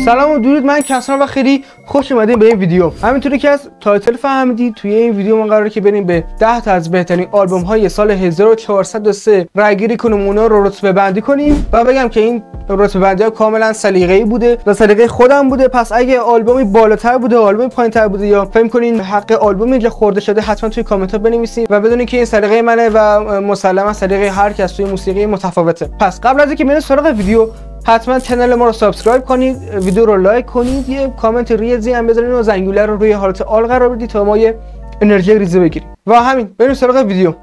سلام و درود، من کسرا و خیلی خوش اومدین به این ویدیو. همینطوری که از تایتل فهمیدید توی این ویدیو ما قراره که بریم به 10 تا از بهترین آلبوم های سال 1403 رایگیری کنیم، اونا رو رتبه بندی کنیم و بگم که این رتبه بندی ها کاملا سلیقه‌ای بوده و سلیقه خودم بوده. پس اگه آلبومی بالاتر بوده، آلبومی پایین‌تر بوده یا فکر کنین حق آلبوم اینجا خورده شده، حتما توی کامنت ها بنویسید و بدونید که این سلیقه منه و مسلما سلیقه هر کس توی موسیقی متفاوته. پس قبل از اینکه بریم سراغ ویدیو، حتما کانال ما رو سابسکرایب کنید، ویدیو رو لایک کنید، یه کامنت ریزی هم بذارید و زنگوله رو روی حالت آل قرار بدید تا ما یه انرژی ریزی بگیریم. و همین، بریم سراغ ویدیو.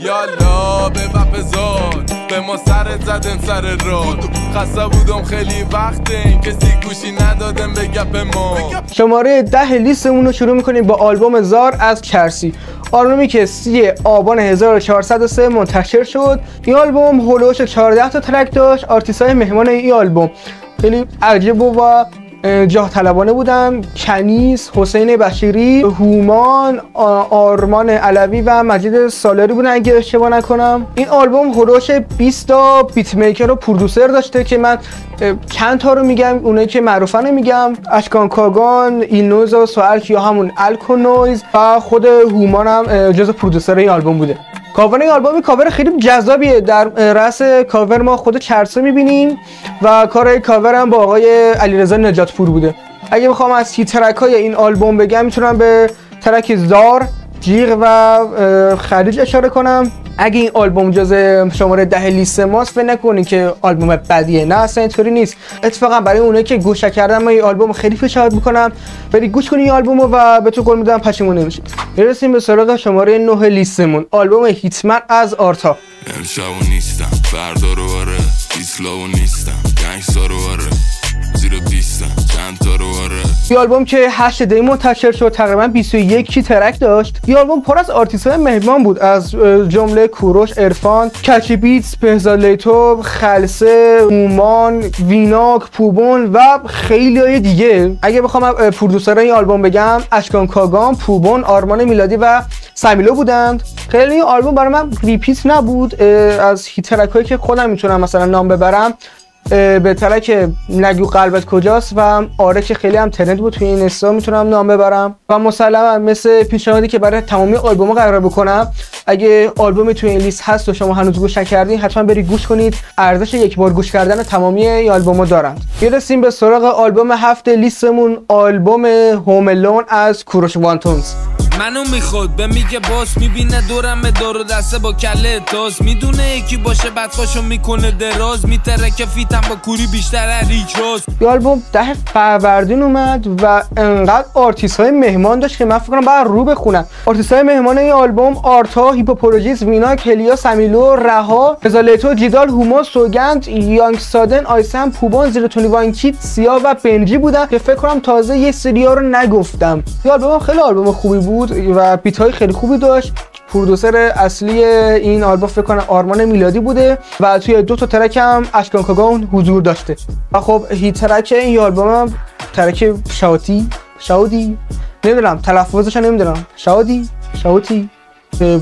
یالا به بپزار به ما سرت زدن سر راد، خسته بودم خیلی وقته این کسی گوشی ندادن به گپ ما. شماره 10 لیستمون رو شروع میکنیم با آلبوم زار از کرسی، آلبومی که 30 آبان 1403 منتشر شد. این آلبوم هولوش 14 تا ترک داشت. آرتیست‌های مهمان این آلبوم خیلی عجیب و جاه طلبانه بودن: کنیز، حسین بشیری، هومان، آرمان علوی و مجید سالاری بودن اگه اشتباه نکنم. این آلبوم هولوش 20 تا بیت میکر و پرودوسر داشته که من چند تا رو میگم، اونایی که معروفن رو میگم: اشکان کاگان، ایلنویز و سوالک یا همون الکونویز و خود هومان هم جزو پرودوسر این آلبوم بوده. کاور این آلبوم کاور خیلی جذابیه. در رأس کاور ما خود چرسو میبینیم و کار کاور هم با آقای علیرضا نجاتپور بوده. اگه بخوام از ترک های این آلبوم بگم، میتونم به ترک زار، جیغ و خلیج اشاره کنم. اگه این آلبوم جز شماره 10 لیست ماست، فکر نکنید که آلبوم بدیه، نه اصلا اینطوری نیست. اتفاقا برای اونایی که گوش کردن من این آلبوم خیلی پیشنهاد میکنم برید گوش کنید این آلبومو و بهتون قول میدم پشیمون نمیشید. برسیم به سراغ شماره 9 لیستمون، آلبوم هیتمن از آرتا. امشبو نیستم، فردا رو آره، دیسلاو نیستم، گنگستا رو آره، زیر 20 چند تا رو آره. این آلبوم که 8 دی منتشر شد، تقریبا 21 ترک داشت. این آلبوم پر از آرتیست‌های مهمان بود، از جمله کوروش، عرفان، کچی بیتس، بهزادلیتو، خلسه، هومان، ویناک، پوبون و خیلی های دیگه. اگه بخوام پرودوسرای این آلبوم بگم، اشکان کاگان، پوبون، آرمان میلادی و سمیلو بودند. خیلی این آلبوم برای من ریپیت نبود. از ترکایی که خودم میتونم مثلا نام ببرم، به ترک نگو قلبت کجاست و آره که خیلی هم ترند بود توی این استا میتونم نام ببرم. و مسلما مثل پیشنهادی که برای تمامی آلبوم قرار بکنم، اگه آلبومی توی این لیست هست و شما هنوز گوش نکردین، حتما برید گوش کنید. ارزش یک بار گوش کردن تمامی این آلبوم‌ها دارند. برسیم به سراغ آلبوم 7 لیستمون، آلبوم هوملون از کوروش وانتونز. منو میخواد به میگه باس، میبینه دورم دار و دسته با کله تاس، میدونه یکی باشه بعد خوشو میکنه دراز، میترکه فیتم با کوری بیشتر ریچاز. این آلبوم 10 فروردین اومد و انقدر آرتیست های مهمان داشت که من فکر کنم باید رو بخونم. آرتیست های مهمان این آلبوم: آرتا، هیپوپروژیس، ویناک، هلیا، سمیلو، رها، بهزادلیتو، جیدال، هوما، سوگند، یانگ سادن، آیسن، پوبان، زیر 21 کیت، سیا و بنجی بودن که فکر کنم تازه یه سریا رو نگفتم. این آلبوم خیلی آلبوم خوبی بود و بیت های خیلی خوبی داشت. پرودوسر اصلی این آلبوم فکر کنم آرمان میلادی بوده و توی 2 تا ترک هم اشکان کاگان حضور داشته. و خب هیت ترک این آلبوم هم ترک شاودی نمیدونم تلفظش رو نمیدونم، شاوتی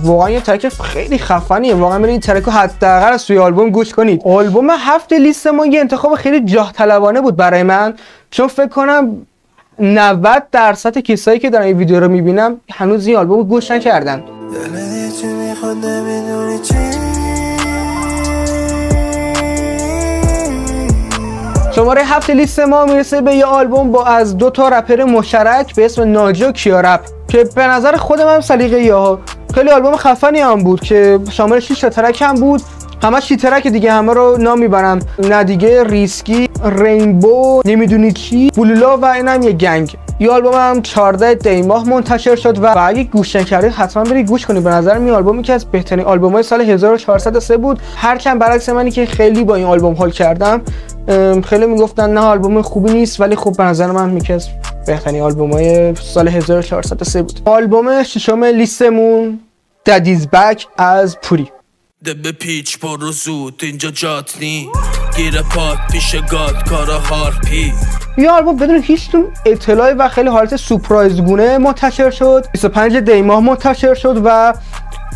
واقعا یه ترک خیلی خفنیه. واقعا برید این ترکو حداقل از توی آلبوم گوش کنید. آلبوم 7 لیست ما یه انتخاب خیلی جاه طلبانه بود برای من، چون فکر کنم 90% کسایی که دارن این ویدیو رو میبینم هنوز این آلبوم رو گوش نکردن. شماره 7 لیست ما میرسه به یه آلبوم با از 2 تا رپر مشترک به اسم ناجی و کیارپ که به نظر خودم هم سلیقه‌ای ها خیلی آلبوم خفنی هم بود که شامل 6 تا ترک هم بود. همه چی ترک دیگه همه رو نام میبرم: ندیگه، ریسکی، رینبو، نمیدونی چی، بولولا و اینم یه گنگ. این آلبوم هم 14 دی ماه منتشر شد و اگه گوش نکردید حتما برید گوش کنید. به نظر من این آلبومی که از بهترین آلبوم‌های سال 1403 بود. هرچند برعکس منی که خیلی با این آلبوم حال کردم، خیلی میگفتن نه آلبوم خوبی نیست، ولی خب به نظر من یکی از بهترین آلبوم‌های سال 1403 بود. آلبوم 6 لیستمون، ددیز بک از پوری. به پیچ برو زود اینجا جات نی، گیر پات پیش گاد کارا هارپی. این آلبوم بدون هیچ اطلاعی و خیلی حالت سورپرایز گونه منتشر شد. 25 دی ماه منتشر شد و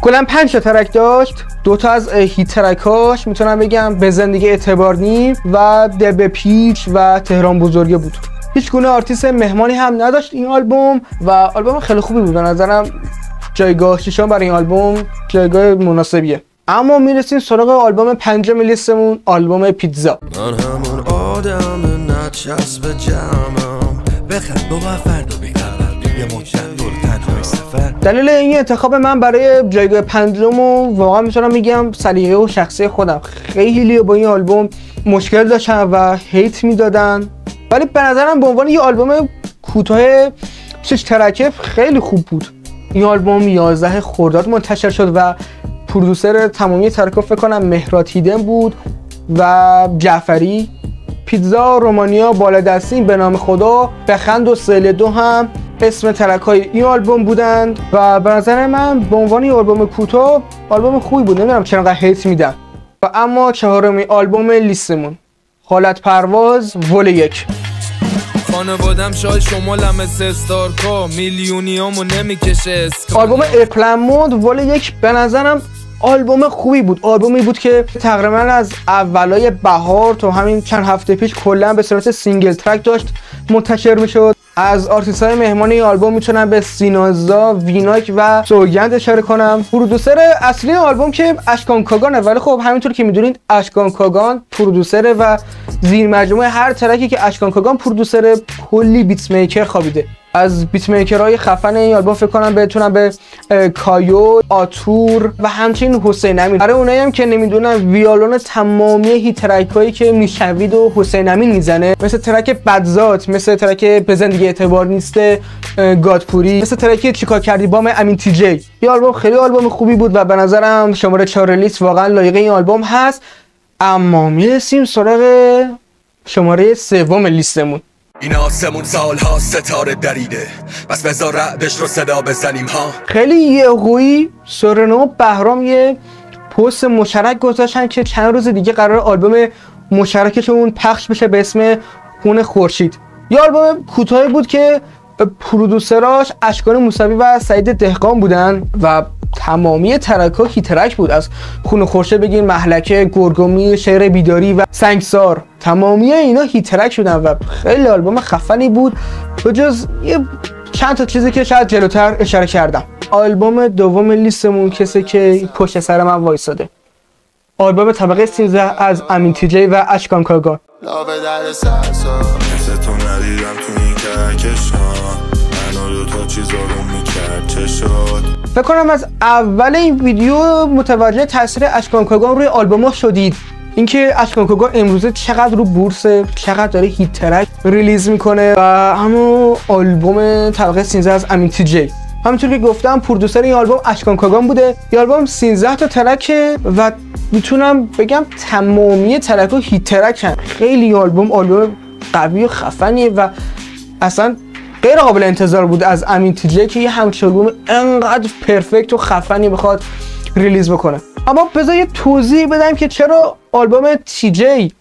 کلا 5 تا ترک داشت. 2 تا از هیت ترکاش میتونم بگم به زندگی اعتبار نیم و دل به پیچ و تهران بزرگه بود. هیچ گونه آرتیست مهمانی هم نداشت این آلبوم و آلبوم خیلی خوبی بود. به نظرم جایگاه ششم برای این آلبوم جایگاه مناسبیه. اما میرسیم سراغ آلبوم 5 لیستمون، آلبوم پیتزا. من همون آدم نچسب جمعم بخند با فردا بیقرار یه مجد دور تنهای سفر. دلیل این انتخاب من برای جایگاه 5 واقعا میتونم بگم سلیقه و شخصی خودم. خیلی با این آلبوم مشکل داشتن و هیت میدادن، ولی به نظرم به عنوان یه آلبوم کوتاه 6 ترکه خیلی خوب بود. این آلبوم 11 خرداد منتشر شد و پرودوسر تمامی ترکا فکر کنم مهراد هیدن بود و جعفری. پیتزا، رومانیا، بالادستی، به نام خدا، بخند و سیل 2 هم اسم ترکای این آلبوم بودند و به نظر من به عنوان یه آلبوم کوتاه آلبوم خوبی بود. نمیدونم چرا انقدر هیت میدن. و اما 4مین آلبوم لیستمون، حالت پرواز ول 1. خانوادم شای شمالم استارکا میلیونیامو نمیکشه. آلبوم ایرپلن مود ول 1 به نظرم آلبوم خوبی بود. آلبومی بود که تقریبا از اولای بهار تا همین چند هفته پیش کلا به صورت سینگل ترک داشت منتشر میشد. از آرتیست‌های مهمان این آلبوم میتونم به سینازا، ویناک و سوگند اشاره کنم. پرودوسر اصلی آلبوم که اشکان کاگانه، ولی خب همینطور که میدونید اشکان کاگان پرودوسره و زیر مجموعه هر ترکی که اشکان کاگان پرودوسره کلی بیت میکر خوابیده. از بیت میکرهای خفن این آلبوم فکر کنم بتونم به کایو، آتور و همچنین حسین امین. برای اونایی هم که نمیدونن ویولون تمامی هیت ترکایی که میشوید و حسین امین میزنه، مثل ترک بدذات، مثل ترک به زندگی اعتبار نیست گادپوری، مثل ترک چیکار کردی بام امین تی جی. این آلبوم خیلی آلبوم خوبی بود و به نظرم شماره 4 لیست واقعا لایق این آلبوم هست. اما میرسیم سراغ شماره 3 لیستمون. این آسمون سالها ستاره دریده، بس بذار رعدش رو صدا بزنیم ها. خیلی یهویی سورنا و بهرام یه پست مشترک گذاشتن که چند روز دیگه قرار آلبوم مشترکشون پخش بشه به اسم خون خورشید. یه آلبوم کوتاهی بود که پرودوسراش اشکان موسوی و سعید دهقان بودن و تمامی ترک‌ها هیت ترک بود. از خون خورشید بگین، محلکه، گرگومی، شعر بیداری و سنگسار، تمامی اینا هیت ترک شدن و خیلی آلبوم خفنی بود، به جز یه چند تا چیزی که شاید جلوتر اشاره کردم. آلبوم دوم لیستمون کسی که پشت سر من وایساده، آلبوم طبقه 13 از امین تی جی و اشکان کاگان. فکر کنم از اول این ویدیو متوجه تاثیر اشکان کاگان روی آلبوم‌ها شدید. اینکه اشکان کاگان امروزه چقدر رو بورس، چقدر داره هیت ترک ریلیز میکنه. و اما آلبوم طبقه 13 از امین تی جی، همونطور که گفتم پرودوسر این آلبوم اشکان کاگان بوده. این آلبوم 13 تا ترکه و میتونم بگم تمامی ترک‌ها هیت ترکن. خیلی آلبوم قوی و خفنیه و اصلا غیر قابل انتظار بود از امین تی جی که یه همچین آلبوم انقدر پرفکت و خفنی بخواد ریلیز بکنه. اما بذار یه توضیح بدم که چرا آلبوم تی جی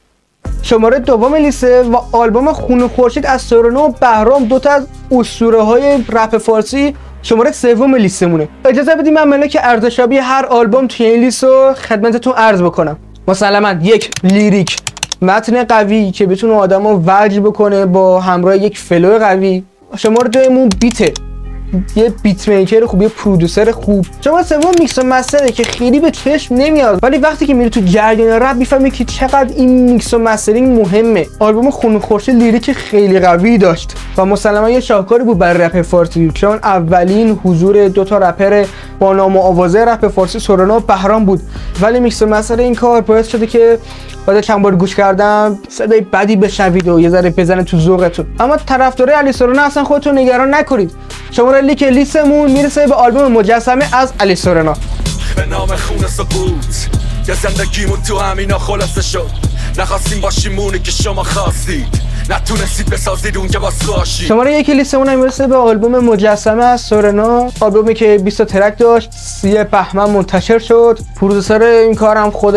شماره 2 لیسته و آلبوم خون خورشید از سورنا و بهرام، 2 تا از اسطوره‌های رپ فارسی، شماره 3 لیستمونه. اجازه بدید من ملک ارزشیابی هر آلبوم توی این لیست رو خدمتتون عرض بکنم. مثلا 1 لیریک، متن قوی که بتونه آدمو وجد بکنه با همراه یک فلو قوی. شماره 2 بیته، یه بیت میکر خوب، یه پرودوسر خوب. شماره 3 میکس و مستره که خیلی به چشم نمیاد، ولی وقتی که میری تو جریان رپ میفهمی که چقدر این میکس و مسترینگ مهمه. آلبوم خون خورشید لیریک خیلی قوی داشت و مسلما یه شاهکاری بود برای رپ فارسی، چون اولین حضور 2 تا رپر با نام و آوازه رپ فارسی سورنا و بهرام بود. ولی میکس و مستر این کار باعث شده که بعد چند بار گوش کردم صدای بدی بشنوید و یه ذره بزنه تو ذوقتون. اما طرفدارای علی سورنا اصلا خودتون نگران نکنید. شماره لیستمون میرسه به آلبوم مجسمه از علی سورنا. به نام خون سقوط یا زندگیمون تو همینا خلاصه شد. نخواستیم باشیم اونی که شما خواستید، نتونستید بسازید اون که واسه باشید. شماره 1 لیستمون میرسه به آلبوم مجسمه از سورنا، آلبومی که 20 ترک داشت، 3 بهمن منتشر شد. پرودوسر این کار هم خود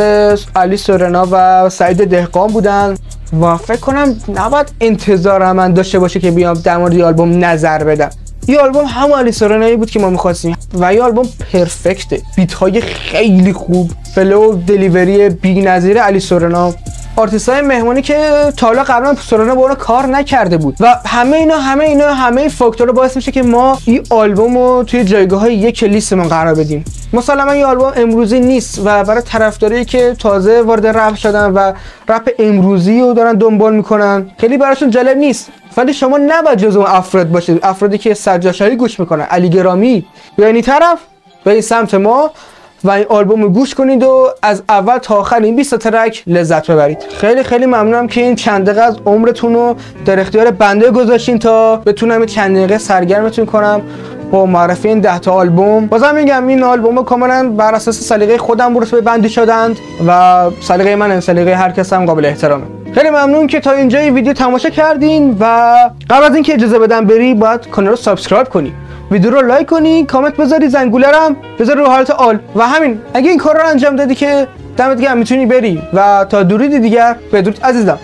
علی سورنا و سعید دهقان بودن و فکر کنم نباید انتظار من داشته باشه که بیام در مورد آلبوم نظر بدم. این آلبوم همون علی سورنایی بود که ما می‌خواستیم و این آلبوم پرفکته. بیت‌های خیلی خوب، فلو دلیوری بی‌نظیر علی سورنا، آرتیست‌های مهمونی که تا حالا قبلا سورنا با اون کار نکرده بود و همه فاکتورها باعث میشه که ما این آلبوم رو توی جایگاه‌های یک لیستمون قرار بدیم. مثلا این آلبوم امروزی نیست و برای طرفدارایی که تازه وارد رپ شدن و رپ امروزی رو دارن دنبال میکنن خیلی براشون جالب نیست. ولی شما نباید جزو اون افراد باشید، افرادی که سجادشاهی گوش میکنن، علی گرامی، بیاین این طرف به این سمت ما و این آلبوم رو گوش کنید و از اول تا آخر این 20 ترک لذت ببرید. خیلی ممنونم که این چند دقیقه از عمرتون رو در اختیار بنده گذاشتین تا بتونم این چند دقیقه سرگرمتون کنم با معرفی این 10 تا آلبوم. بازم میگم این آلبوم کاملا بر اساس سلیقه خودم به بندی شدند و سلیقه من سلیقه هر کس هم قابل احترامه. خیلی ممنون که تا اینجا این ویدیو تماشا کردین و قبل از اینکه اجازه بدم بری باید کانال رو سابسکرایب کنی، ویدیو رو لایک کنی، کامنت بذاری، زنگوله رو هم بذار رو حالت آل و همین. اگه این کار رو انجام دادی که دمت گرم، میتونی بری و تا درودی دیگر بدرود عزیزم.